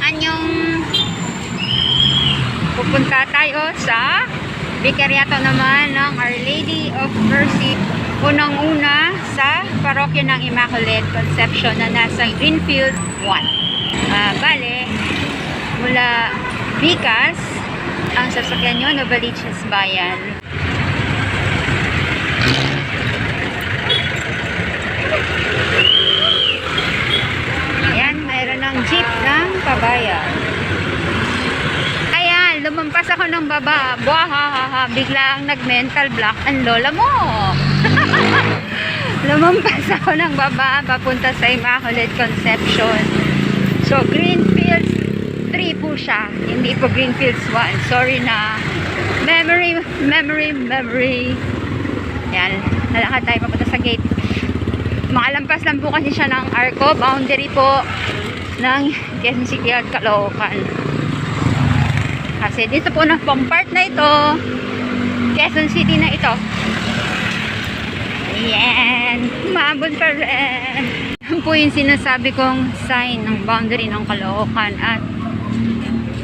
Anyong pupunta tayo sa Vicariato naman ng Our Lady of Mercy. Unang-una sa parokya ng Immaculate Conception na nasa Greenfield 1. Bale, mula Vicas, ang sasakyan nyo, Novaliches Bayan. Ayan, mayroon ng jeep ng Pabayan. Ayan, lumampas ako ng baba. Buhahaha, biglang nag-mental block ang lola mo. Lumampas ako ng baba, papunta sa Immaculate Conception. So, Greenfields 3 po siya. Hindi po Greenfields 1. Sorry na. Memory. Ayan, nalakad tayo papunta sa gate. Makalampas lang po kasi siya ng Arco, boundary po ng Quezon City at Caloocan. Kasi dito po na pong part na ito, Quezon City na ito. Ayan, umabot pa rin. Yan po yung sinasabi kong sign ng boundary ng Caloocan at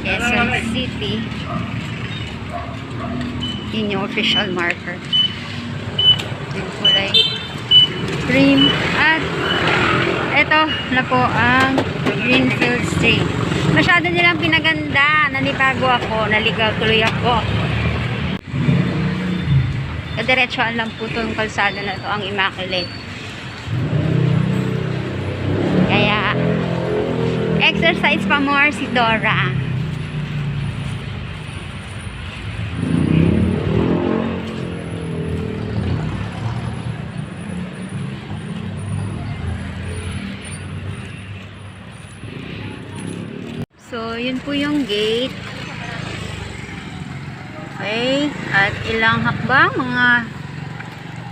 Quezon City. Yun yung official marker. Yung kulay cream. At ito na po ang Greenfield Street. Masyado nilang pinaganda. Nanibago ako. Naligaw tuloy ako. Diretsuan lang po itong kalsada na ito, ang Immaculate. Kaya, exercise pa more si Dora. So, yun po yung gate. Okay, at ilang hakbang, mga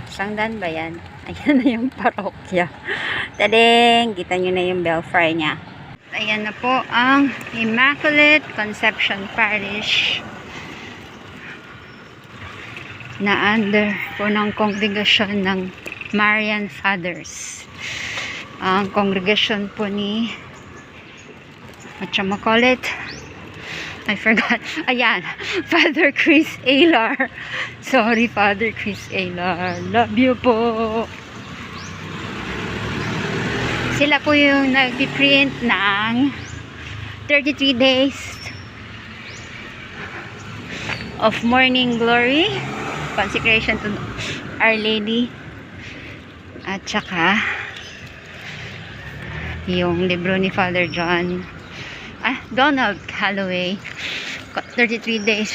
sangdan ba yan? Ayan na yung parokya. Tadeng, kita nyo na yung belfry niya. Ayan na po ang Immaculate Conception Parish na under po ng kongregasyon ng Marian Fathers. Ang kongregasyon po ni whatchamacallit, I forgot. Ayan, Father Chris Aylar. Sorry, Father Chris Aylar. Love you po. Sila po yung nag-print ng 33 days of morning glory, consecration to Our Lady, at saka yung libro ni Father Donald Calloway, 33 days.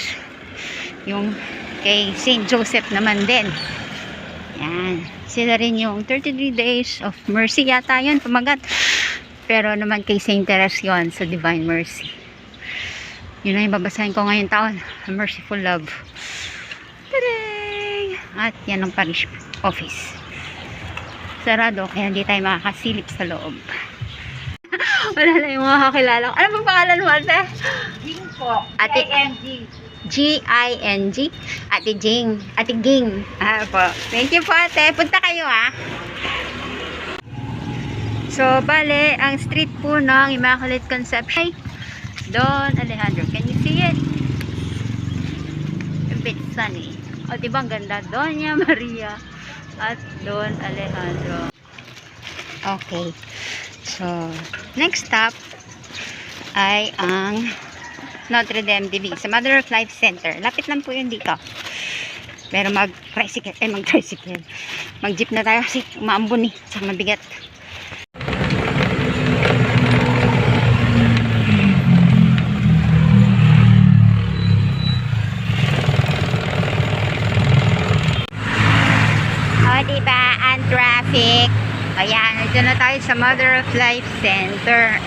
Yung kay Saint Joseph naman din. Yan. Sila rin yung 33 days of mercy yata yun, pamagat. Pero naman kay Saint Therese yun sa Divine Mercy. Yun na yung babasahin ko ngayong taon. A Merciful Love. Taday! At yan ang parish office. Sarado, kaya hindi tayo makakasilip sa loob. Wala na yung mga kakilala ko. Ano bang pangalan mo, ate? Ging po. Ate G-I-N-G. G-I-N-G. Ate Ging. Ate Ging. Po. Thank you po, ate. Punta kayo, So, bale, ang street po ng Immaculate Conception. Don Alejandro. Can you see it? A bit sunny. O, diba ang ganda? Doña Maria at Don Alejandro. Okay. So, next stop ay ang Notre Dame de Vie sa Mother of Life Center. Lapit lang po yun dito. Pero mag-tricycle, mag-jeep na tayo kasi umaambon sa mabigat. O, diba? Ang traffic. Ayan, ito na tayo sa Mother of Life Center.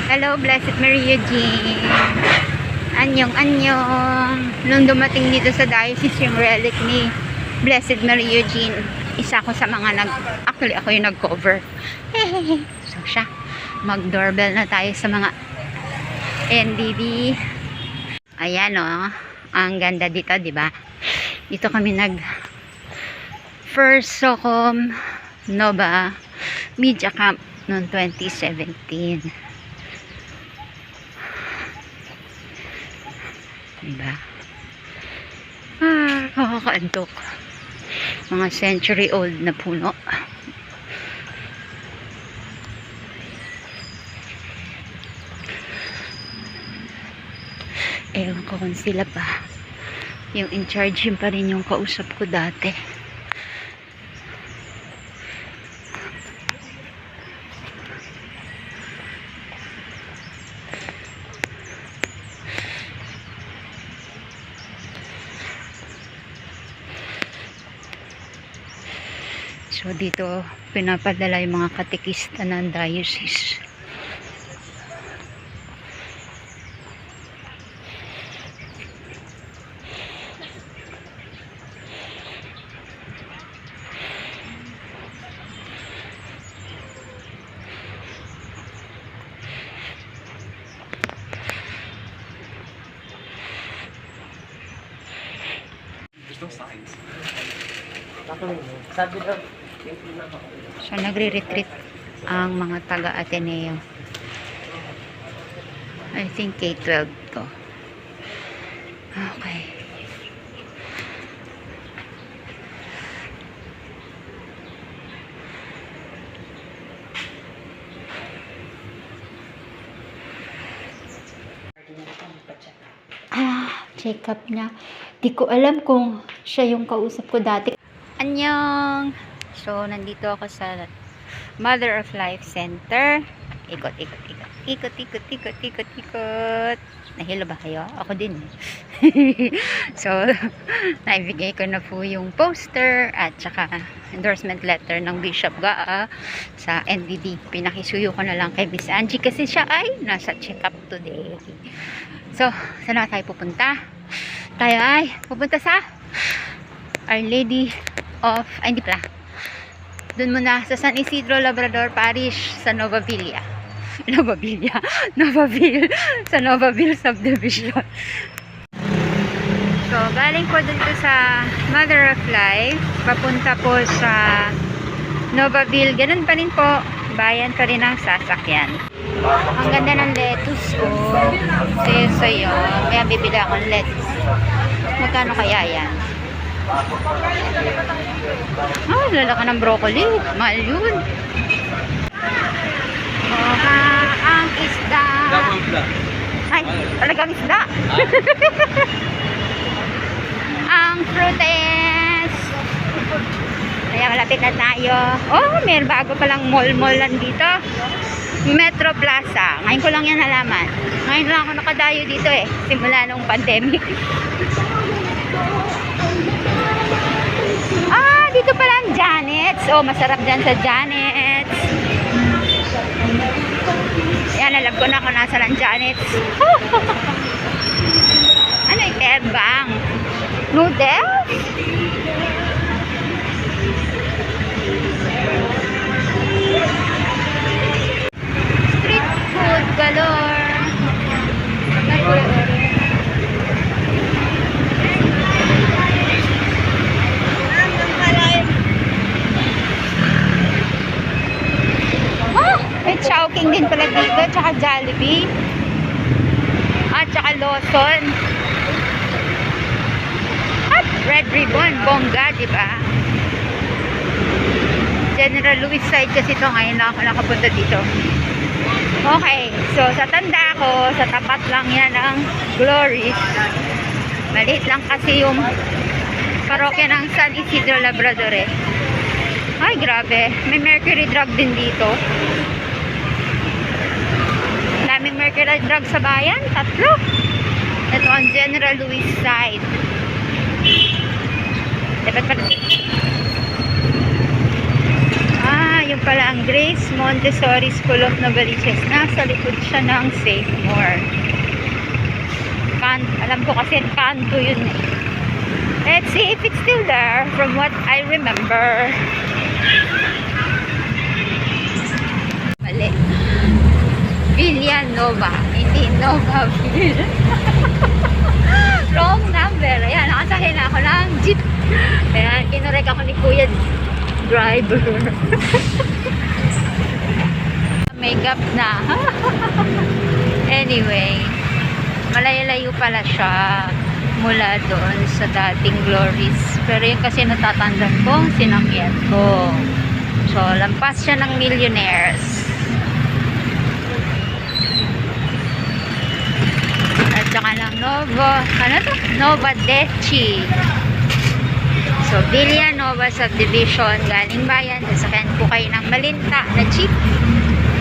Hello, Blessed Mary Eugene. Anyong. Nung dumating dito sa diocese yung relic ni Blessed Mary Eugene, isa ko sa mga actually ako yung nag-cover. So siya, mag-doorbell na tayo sa mga NDB. Ayan ang ganda dito, di ba? Dito kami first Socom Nova Media Camp noong 2017. Diba? Nakakaantok. Mga century old na puno. Ewan ko kung sila pa. Yung in charge yun pa rin yung kausap ko dati. So dito pinapadala yung mga katekista ng diocese. So nagre-retreat ang mga taga Ateneo. I think K-12 to. Okay. Check up niya. Di ko alam kung siya yung kausap ko dati. Annyeong! So, nandito ako sa Mother of Life Center. Ikot. Nahilo ba kayo? Ako din. So, naibigay ko na po yung poster at saka endorsement letter ng Bishop Gaa sa NDD. Pinakisuyo ko na lang kay Miss Angie kasi siya ay nasa check-up today. So, saan na tayo pupunta? Tayo ay pupunta sa Our Lady of, hindi pala. Doon muna sa San Isidro Labrador Parish sa Novavilla. Novaville. Sa Novaville Subdivision. So, galing po dito sa Mother of Life. Papunta po sa Novaville. Ganun pa rin po. Bayan pa rin ang sasakyan. Ang ganda ng lettuce. Sa'yo. Kaya bibili akong lettuce. Magkano kaya yan? Lalaka ng broccoli. Mahal yun. Ang isda. Ay, talagang isda. Ang fruits. Kaya malapit na tayo. May bago palang mall lang dito. Metro Plaza. Ngayon ko lang yan nalaman. Ngayon lang ako nakadayo dito simula nung pandemic. Dito pala ang Janet's. Masarap dyan sa Janet's. Yan, alam ko na kung nasa ang Janet's. Ano yung tebang? Noodles? Street food galore. May Chowking din pala dito, tsaka Jollibee. At tsaka Lawson. At Red Ribbon, bongga, diba? General Louis side kasi ito, ngayon lang ako nakapunta dito. Okay, so sa tanda ko, sa tapat lang yan ng Glories. Maliit lang kasi yung parokya ng San Isidro Labrador Ay, grabe. May Mercury Drug din dito. Daming Mercury Drug sa bayan. 3. Ito ang General Louis side. Dapat pala. Yung pala ang Grace Montessori School of Novaliches. Nasa likod siya ng Save More. Alam ko kasi kanto yun Let's see if it's still there from what I remember. Mali. Villanova. Hindi Novaville. Wrong number. Ayan, nakasakay na ako ng jeep. Ayan, kinurek ako ni Kuya driver. Makeup na. Anyway, malayo-layo pala siya. mula doon sa dating glories. Pero yun kasi natatandaan kong sinakyan ko. So, lampas siya ng millionaires. At saka ng Nova Deci. So, Villanova Subdivision, galing bayan. Sasakyan po kayo ng malinta na jeep.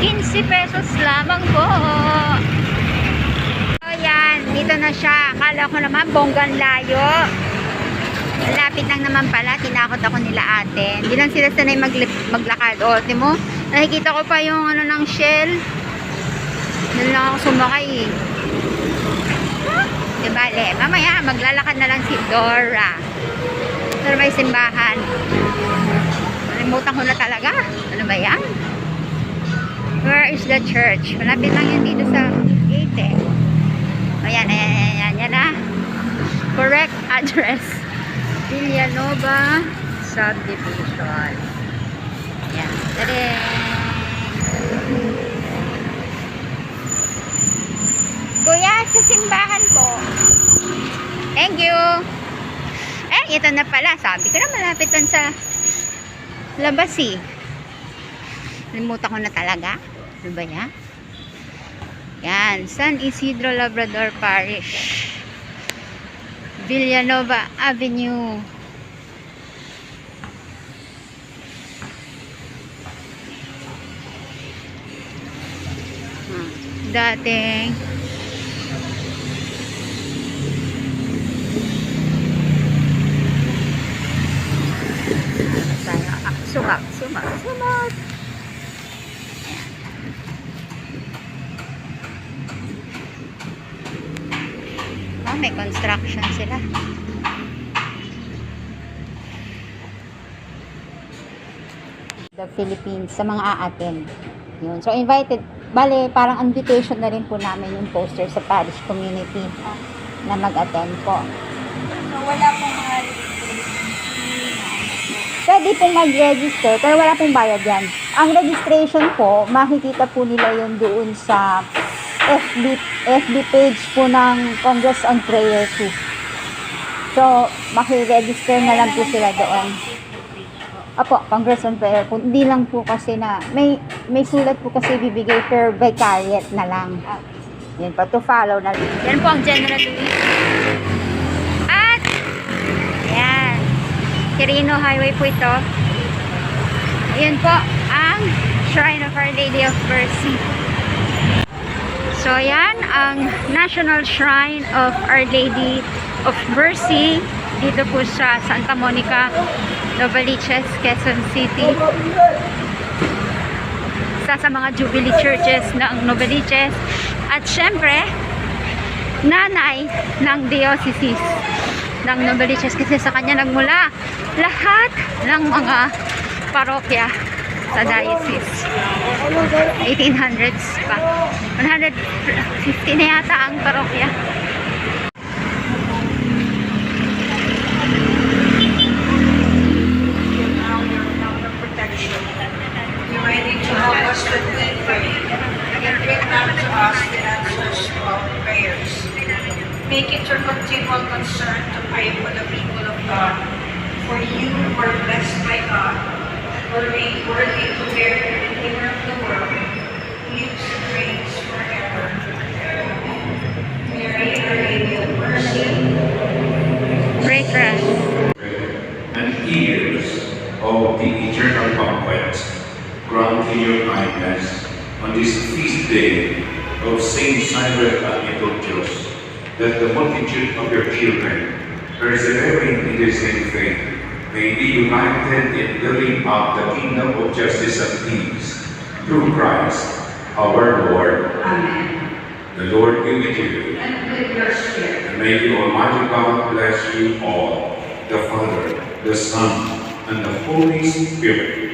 15 pesos lamang po. So, yan. Dito na siya. Akala ko naman, bonggang layo. Malapit lang naman pala. Tinakot ako nila ate. Hindi lang sila sanay maglakad. O, mo, nakikita ko pa yung ano ng Shell. Doon lang ako sumakay eh. Diba, mamaya maglalakad na lang si Dora. Pero may simbahan. Nalimutan ko na talaga. Ano ba yan? Where is the church? Malapit lang yan dito sa gate eh. Ayan, yan na. Correct address. Villanova Subdivision. Ayan. Tadeng! Kuya, sa simbahan po. Thank you. Ito na pala. Sabi ko na malapit lang sa labas eh. Limutan ko na talaga. Ano ba yan? Yan. San Isidro Labrador Parish. Villanova Avenue. Dating sumak. May construction sila. The Philippines sa mga aaten. Yun. So invited, bale parang invitation na rin po namin yung poster sa parish community na mag-attend po. So wala pong mga pwede pong mag-register, pero wala pong bayad yan. Ang registration po, makikita po nila yun doon sa FB page po ng Congress on Prayer 2. So, maki-register na lang po sila doon. Apo, Congress on Prayer po. Hindi lang po kasi na, may sulat po kasi bibigay per vicariate na lang. Yan po, to follow na lang. Yan po ang General Luis. At, yan. Quirino Highway po ito. Ayan po ang Shrine of Our Lady of Mercy. So yan ang National Shrine of Our Lady of Mercy dito po sa Santa Monica, Novaliches, Quezon City. Isa sa mga Jubilee churches ng Novaliches at syempre nanay ng diocese ng Novaliches kasi sa kanya nagmula lahat ng mga parokya sa diocese. 1800s pa. 150 na yata ang parokya. you ready to help us with the prayer. And bring down to us the answers to our prayers. Make it your continual concern to pray for the people of God. For you are blessed by God, worthy to bear the Redeemer of the world, who lives and reigns forever. Mary, Our Lady of Mercy, Pray for us. And ears of the eternal banquet, grant in your kindness on this feast day of Saint Cyril and Methodius, that the multitude of your children, persevering in the same faith, may be united in building up the kingdom of justice and peace through Christ our Lord. Amen. The Lord be with you. And with your spirit. And may the Almighty God bless you all, the Father, the Son, and the Holy Spirit.